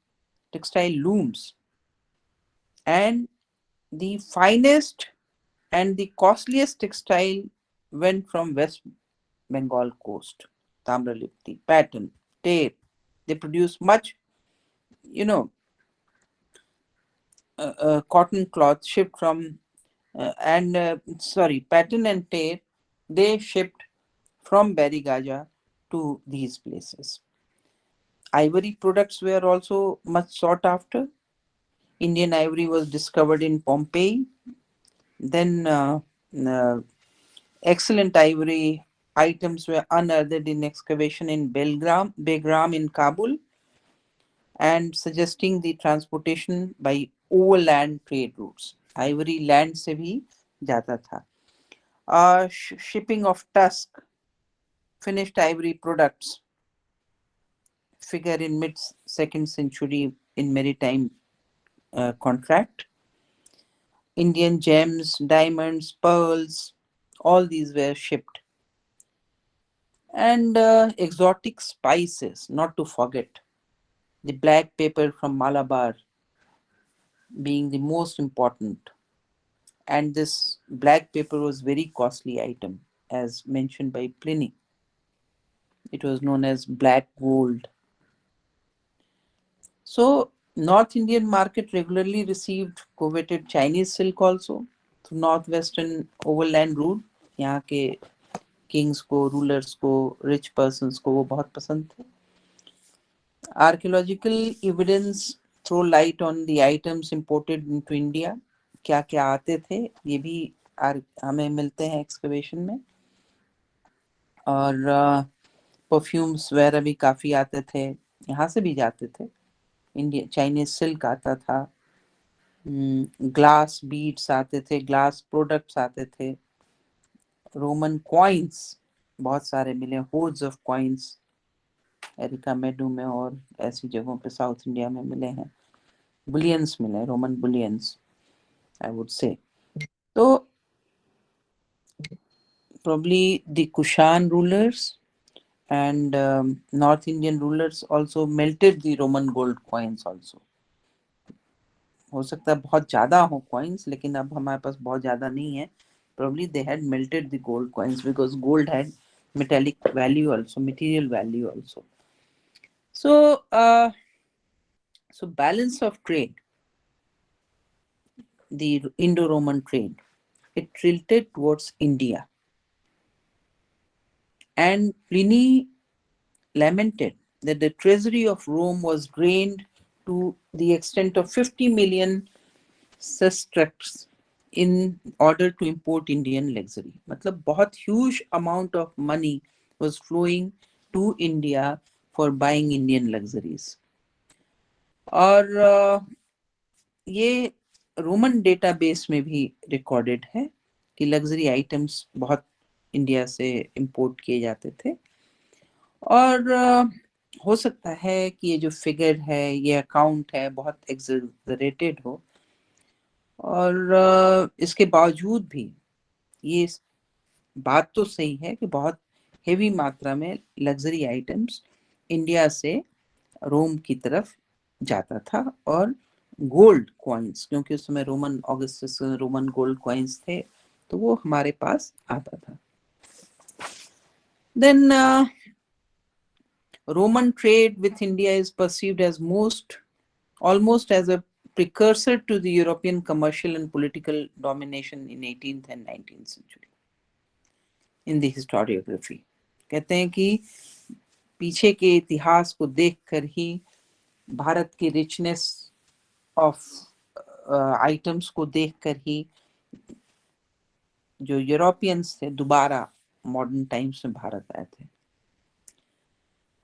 textile looms, and the finest and the costliest textile went from West Bengal coast, Tamralipti, Patton, Tape. They produce much, you know, cotton cloth shipped from and sorry, Patton and Tate, they shipped from Barigaja to these places. Ivory products were also much sought after. Indian ivory was discovered in Pompeii. Then uh, excellent ivory items were unearthed in excavation in Begram in Kabul, and suggesting the transportation by overland trade routes. Ivory land से भी जाता था. Shipping of tusk, finished ivory products, figure in mid second century in maritime contract. Indian gems, diamonds, pearls, all these were shipped. And exotic spices, not to forget. The black pepper from Malabar being the most important. And this black pepper was very costly item, as mentioned by Pliny. It was known as black gold. So North Indian market regularly received coveted Chinese silk also through northwestern overland route. यहाँ के Kings को, rulers को, rich persons को वो बहुत पसंद थे. Archaeological evidence throw light on the items imported into India. क्या क्या आते थे ये भी हमें मिलते हैं एक्सकवेशन में. और परफ्यूम्स वगैरह भी काफ़ी आते थे, यहाँ से भी जाते थे. इंडिया चाइनीज सिल्क आता था, ग्लास बीड्स आते थे, ग्लास प्रोडक्ट्स आते थे. रोमन कॉइन्स बहुत सारे मिले, होर्ड्स ऑफ कॉइन्स एरिका मेडू में और ऐसी जगहों पे साउथ इंडिया में मिले हैं. बुलियंस मिले, Roman bullions I would say. तो probably the Kushan rulers and North Indian rulers also melted the Roman gold coins also. हो सकता है बहुत ज़्यादा हो coins, लेकिन अब हमारे पास बहुत ज़्यादा नहीं है. Probably they had melted the gold coins because gold had metallic value also, material value also. So So balance of trade, the Indo-Roman trade, it tilted towards India. And Pliny lamented that the treasury of Rome was drained to the extent of 50 million sesterces in order to import Indian luxury. मतलब बहुत huge amount of money was flowing to India for buying Indian luxuries. और ये Roman database में भी recorded है कि luxury items बहुत India से इंपोर्ट किए जाते थे। और हो सकता है कि ये जो फिगर है, ये अकाउंट है, बहुत एग्जैजरेटेड हो, और इसके बावजूद भी ये बात तो सही है कि बहुत हेवी मात्रा में लग्जरी आइटम्स इंडिया से रोम की तरफ जाता था। और गोल्ड कॉइन्स, क्योंकि उस समय Roman Augustus Roman gold coins थे, तो वो हमारे पास आता था। Then Roman trade with India is perceived as almost as a precursor to the European commercial and political domination in 18th and 19th century in the historiography। कहते हैं कि पीछे के इतिहास को देखकर ही भारत की रिचनेस ऑफ आइटम्स को देखकर ही जो यूरोपियंस थे दोबारा मॉडर्न टाइम्स में भारत आए थे।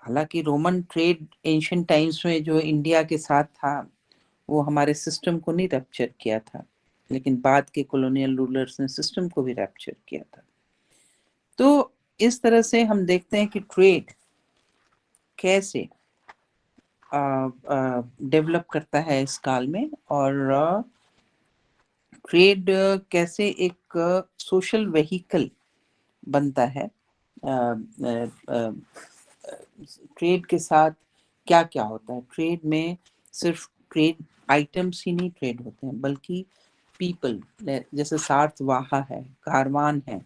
हालांकि रोमन ट्रेड एंशिएंट टाइम्स में जो इंडिया के साथ था वो हमारे सिस्टम को नहीं रैप्चर किया था, लेकिन बाद के कॉलोनियल रूलर्स ने सिस्टम को भी रैप्चर किया था। तो इस तरह से हम देखते हैं कि ट्रेड कैसे डेवलप करता है इस काल में, और ट्रेड कैसे एक सोशल व्हीकल बनता है। ट्रेड के साथ क्या क्या होता है? ट्रेड में सिर्फ ट्रेड आइटम्स ही नहीं ट्रेड होते हैं, बल्कि पीपल, जैसे सार्थवाहा है, कारवान है,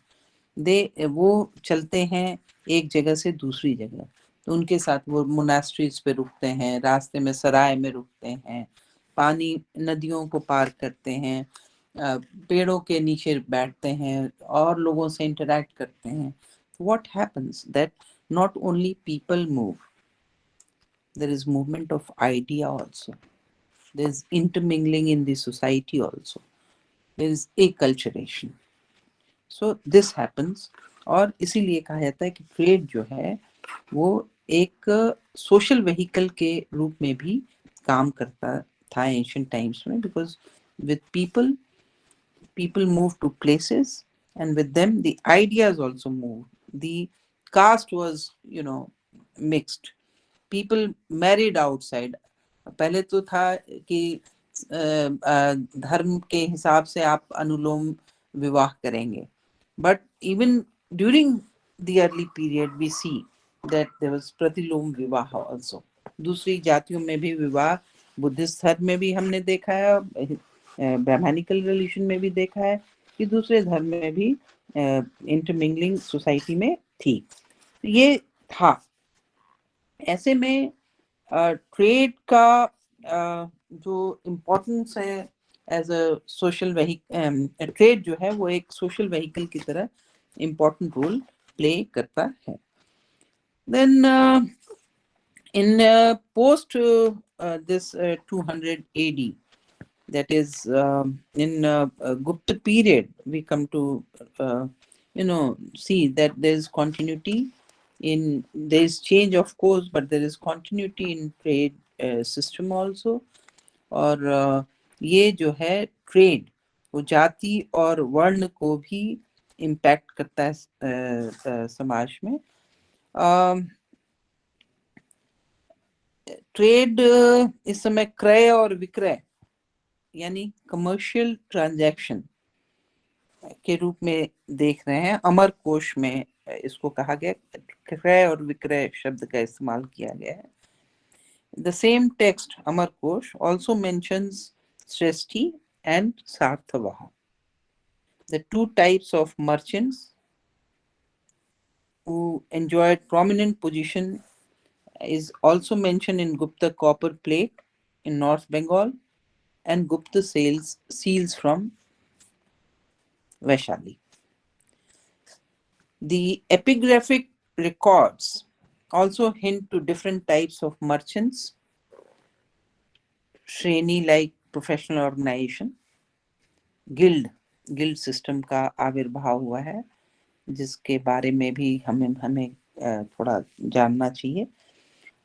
वो चलते हैं एक जगह से दूसरी जगह, तो उनके साथ वो मोनास्ट्रीज पे रुकते हैं, रास्ते में सराय में रुकते हैं, पानी नदियों को पार करते हैं, पेड़ों के नीचे बैठते हैं और लोगों से इंटरेक्ट करते हैं। What happens that not only people move, there is movement of idea also, there is intermingling in the society also, there is acculturation। So this happens, और इसीलिए कहा जाता है कि ट्रेड जो है वो एक सोशल व्हीकल के रूप में भी काम करता था एंशिएंट टाइम्स में, because with people moved to places, and with them the ideas also moved. The caste was, mixed. People married outside। पहले तो था कि धर्म के हिसाब से आप अनुलोम विवाह करेंगे, but even during the early period we see that there was प्रतिलोम विवाह also। दूसरी जातियों में भी विवाह, बुद्धिस्ट धर्म में भी हमने देखा है, ब्राह्मणिकल रिलीजन में भी देखा है कि दूसरे धर्म में भी इंटरमिंगलिंग सोसाइटी में थी। ये था। ऐसे में ट्रेड का जो इम्पोर्टेंस है as a social vehicle, trade जो है वो एक सोशल व्हीकल की तरह इम्पोर्टेंट रोल प्ले करता है। Then in post this 200 AD, that is in Gupta period, we come to see that there is continuity in, there is change of course, but there is continuity in trade system also। और ये जो है trade वो जाति और वर्ण को भी इम्पैक्ट करता है समाज में। ट्रेड इस समय क्रय और विक्रय यानी कमर्शियल ट्रांजैक्शन के रूप में देख रहे हैं। अमर कोश में इसको कहा गया, क्रय और विक्रय शब्द का इस्तेमाल किया गया है। The same text, Amar Kosh, also mentions Sreshti and Sarthavaha, the two types of merchants who enjoyed prominent position, is also mentioned in Gupta copper plate in North Bengal, and Gupta seals from Vaishali. The epigraphic records also hint to different types of merchants, Shreni like professional organization, guild guild system का आविर्भाव हुआ है, जिसके बारे में भी हमें हमें थोड़ा जानना चाहिए.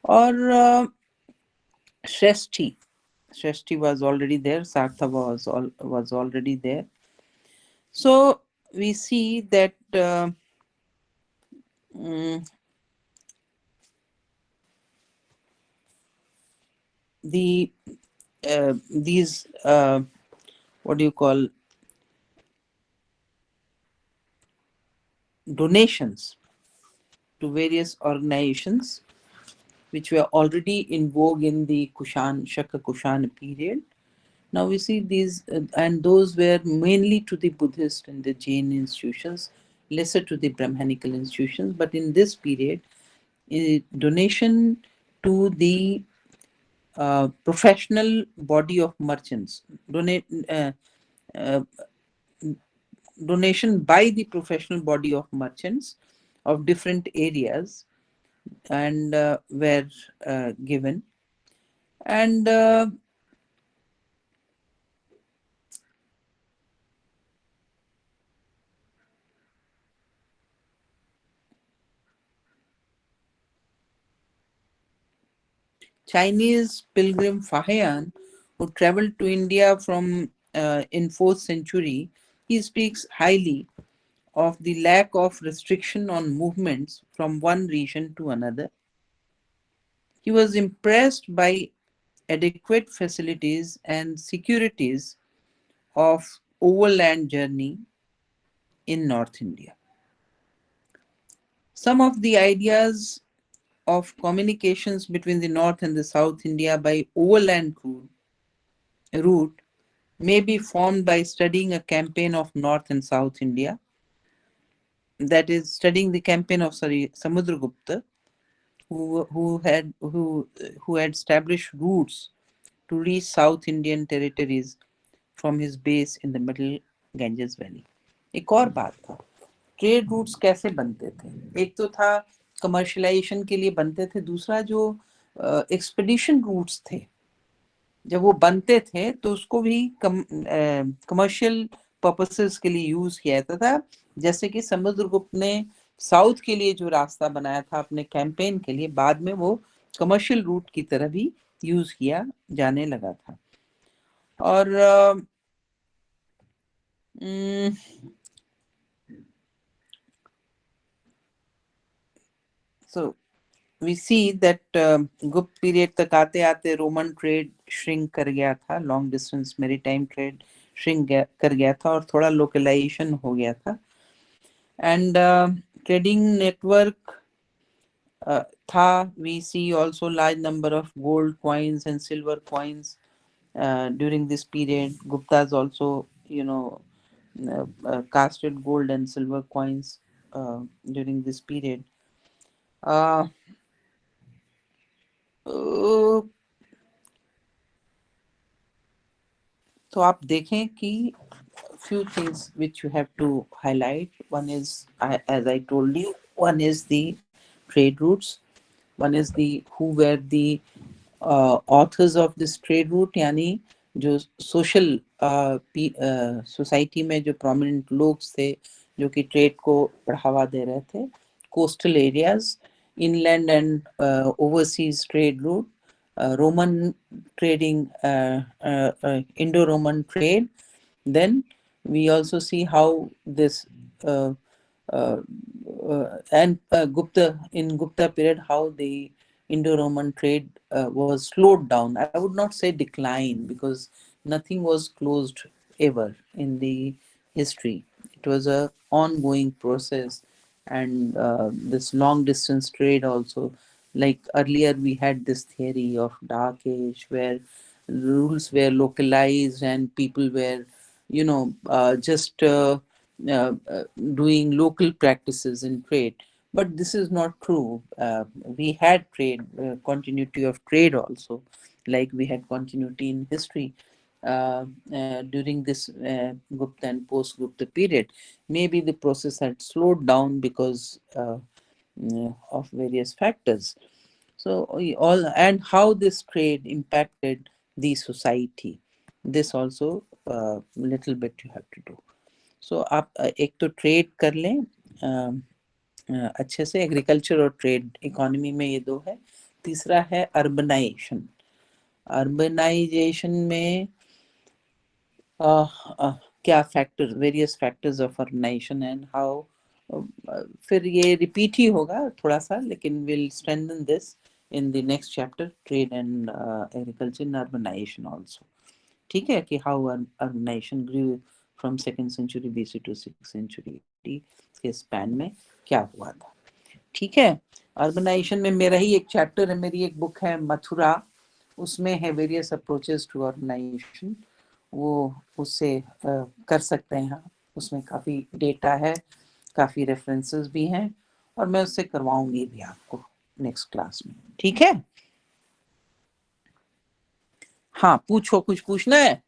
और श्रेष्ठी श्रेष्ठी was already there, Sartha was already there. So we see that mm, the these what do you call donations to various organizations which were already in vogue in the Shaka Kushan period. Now we see these, and those were mainly to the Buddhist and the Jain institutions, lesser to the Brahmanical institutions. But in this period, donation to the professional body of merchants, uh, donation by the professional body of merchants of different areas and were given. And Chinese pilgrim Fahian, who traveled to India from in 4th century, he speaks highly of the lack of restriction on movements from one region to another. He was impressed by adequate facilities and securities of overland journey in North India. Some of the ideas of communications between the North and the South India by overland route may be formed by studying a campaign of North and South India, that is, studying the campaign of Samudragupta, who had established routes to reach South Indian territories from his base in the middle Ganges Valley. एक और बात था, trade routes कैसे बनते थे. एक तो था कमर्शलाइजेशन के लिए बनते थे, दूसरा जो एक्सपेडिशन रूट्स थे, जब वो बनते थे तो उसको भी कमर्शियल पर्पसेस के लिए यूज किया जाता था. जैसे कि समुद्रगुप्त ने साउथ के लिए जो रास्ता बनाया था अपने कैंपेन के लिए, बाद में वो कमर्शियल रूट की तरह भी यूज किया जाने लगा था. और so we see that गुप्त पीरियड तक आते आते रोमन ट्रेड श्रिंक कर गया था, long distance maritime trade shrink कर गया था और थोड़ा लोकलाइजेशन हो गया था. एंड ट्रेडिंग नेटवर्क था. We see also large number of gold coins and silver coins during this period. Guptas also, casted gold and silver coins during this period. Uh, uh, तो आप देखें कि few things which you have to highlight. One is, as I told you, one is the trade routes. One is the who were the authors of this trade route, यानी जो social society में जो prominent लोग थे जो कि trade को बढ़ावा दे रहे थे. Coastal areas, inland and overseas trade route, Roman trading, Indo-Roman trade. Then we also see how this uh, uh, and Gupta in Gupta period, how the Indo-Roman trade was slowed down. I would not say decline, because nothing was closed ever in the history. It was a ongoing process, and this long distance trade also. Like earlier, we had this theory of dark age where rules were localized and people were, just doing local practices in trade. But this is not true. We had trade, continuity of trade also like we had continuity in history during this Gupta and post-Gupta period. Maybe the process had slowed down because of various factors. So all, and how this trade impacted the society. This also little bit you have to do. सो आप एक तो trade कर लें अच्छे से, agriculture और trade economy में ये दो है। तीसरा है अर्बनाइजेशन। अर्बनाइजेशन में क्या factor, various factors of urbanisation and how, फिर ये रिपीट ही होगा थोड़ा सा, लेकिन will strengthen this in the next chapter, trade and agriculture in urbanisation also. ठीक है, कि how urbanisation grew from second century BC to six century के स्पैन में क्या हुआ था। ठीक है, अर्बनाइजेशन में मेरा ही एक चैप्टर है, मेरी एक बुक है मथुरा, उसमें है वेरियस अप्रोचेस टू अर्बनाइजेशन, वो उससे कर सकते हैं आप। उसमें काफ़ी डेटा है, काफ़ी रेफरेंसेस भी हैं, और मैं उससे करवाऊंगी भी आपको नेक्स्ट क्लास में। ठीक है, हाँ पूछो, कुछ पूछना है?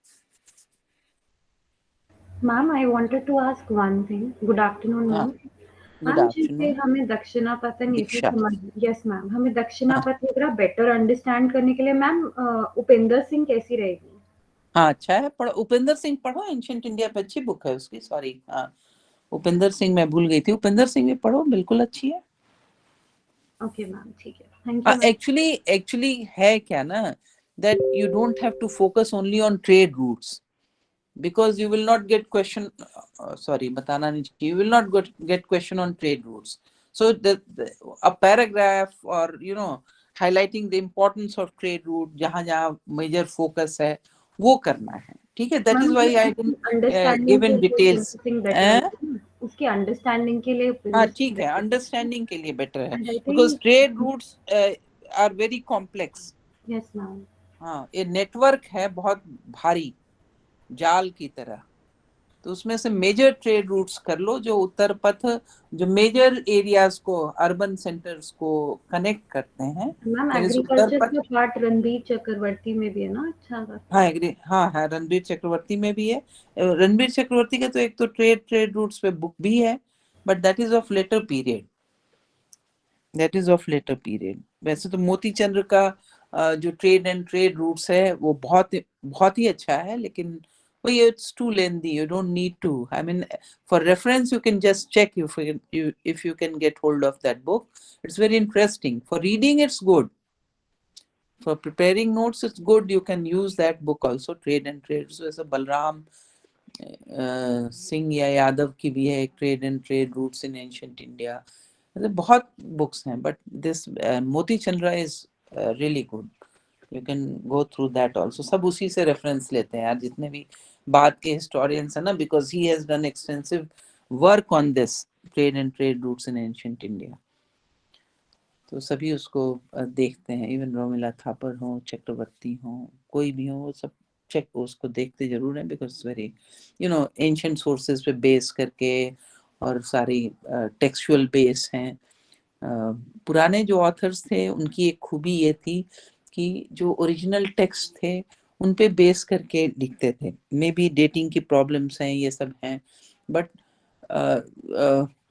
Ma'am, I wanted to ask one thing. Good afternoon, हाँ, ma'am. गुड मैम जैसे आफ्टरनून हमें दक्षिणापतन ये सब दीक्षा। समझ, यस मैम, हमें हाँ दक्षिणापत वगैरह बेटर अंडरस्टैंड करने के लिए मैम उपेंद्र सिंह कैसी रहेगी? हाँ, अच्छा है, पढ़ो उपेंद्र सिंह, पढ़ो एंशिएंट इंडिया पे, अच्छी बुक है उसकी, सॉरी हाँ, उपेंद्र सिंह मैं भूल गई थी, उपेंद्र सिंह भी पढ़ो, बिल्कुल अच्छी है। ओके मैम, ठीक है, थैंक यू मैम। एक्चुअली है क्या ना, that you don't have to focus only on trade routes, because you will not get question, sorry बताना नहीं चाहिए, you will not get question on trade routes. So a paragraph, or highlighting the importance of trade route, जहाँ जहाँ major focus है वो करना है। ठीक है, that ma'am is why I उसकी didn't अंडरस्टैंडिंग give के in लिए details. Upendra Singh better eh? रहेगी ना? उसकी अंडरस्टैंडिंग के लिए हाँ उपेंद्र सिंह ठीक है, बेटर रहेगी। अंडरस्टैंडिंग के लिए बेटर है, and I because think, trade routes are very complex. Yes ma'am. हाँ, ये नेटवर्क है बहुत भारी, जाल की तरह। तो उसमें से मेजर ट्रेड रूट्स कर लो, जो उत्तर पथ, जो मेजर एरियाज को, अर्बन सेंटर्स को कनेक्ट करते हैं, ma'am that is Uttar agriculture पथ। का पार्ट रणबीर चक्रवर्ती में भी है ना, अच्छा खासा। हाँ एग्री, हाँ हाँ, रणबीर चक्रवर्ती में भी है। रणबीर चक्रवर्ती का तो एक तो ट्रेड रूट्स पे बुक भी है, but that is of letter period, that is of letter period. वैसे तो मोती चंद्र का जो ट्रेड एंड ट्रेड रूट्स है वो बहुत ही अच्छा है, लेकिन वो ये it's too lengthy, you don't need to, I mean for reference you can just check, if you can get hold of that book, it's very interesting. For reading it's good, for preparing notes it's good, you can use that book also, trade and trade। so ऐसा बलराम सिंह या यादव की भी है एक, trade and trade roots in ancient India. मतलब बहुत books हैं, but this मोती Chandra is really good, you can go through that also. सब उसी से रेफरेंस लेते हैं यार, जितने भी बाद के हिस्टोरियंस हैं ना, because he has done extensive work on this trade and trade roots in ancient India, तो सभी उसको देखते हैं। इवन रोमिला थापर हो, चक्रवर्ती हो, कोई भी हो, वो सब चेक उसको देखते जरूर हैं, बिकॉज वेरी एंशिएंट सोर्सेज पे बेस करके, और सारी टेक्सचुअल बेस हैं। पुराने जो ऑथर्स थे उनकी एक खूबी ये थी कि जो ओरिजिनल टेक्स्ट थे उन पे बेस करके लिखते थे। मे बी डेटिंग की प्रॉब्लम्स हैं, ये सब हैं, बट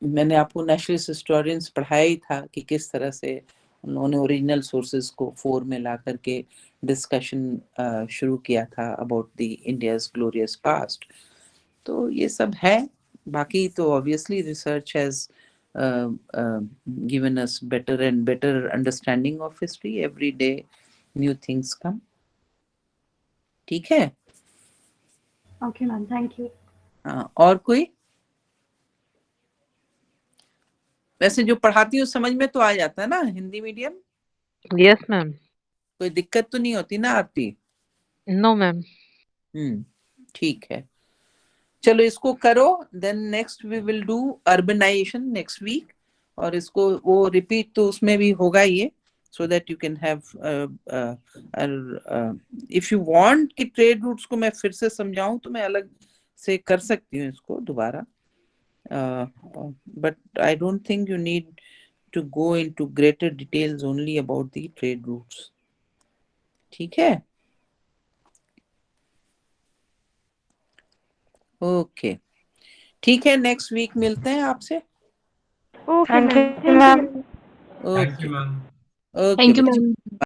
मैंने आपको नेशनलिस्ट हिस्टोरियंस पढ़ाया ही था कि किस तरह से उन्होंने ओरिजिनल सोर्सेज को फोर में ला करके डिस्कशन शुरू किया था about the India's glorious past. तो ये सब है। बाकी तो obviously research has given us better and better understanding of history every day, new things come। ठीक है, ओके मैम, थैंक यू। हाँ, और कोई? वैसे जो पढ़ाती हूँ समझ में तो आ जाता है ना हिंदी मीडियम? Yes, ma'am. कोई दिक्कत तो नहीं होती ना आपकी? No, ma'am. ठीक है, चलो इसको करो, then next we will do urbanisation next week, और इसको वो रिपीट तो उसमें भी होगा ये, so that you can have, if you want कि ट्रेड रूट्स को मैं फिर से समझाऊं तो मैं अलग से कर सकती हूँ इसको दोबारा, but I don't think you need to go into greater details only about the trade routes। ठीक है, ओके, ठीक है, नेक्स्ट वीक मिलते हैं आपसे। Okay thank ma'am, you thank ma'am. You. Thank okay, you ma'am. Okay thank you बच्चों। Ma'am.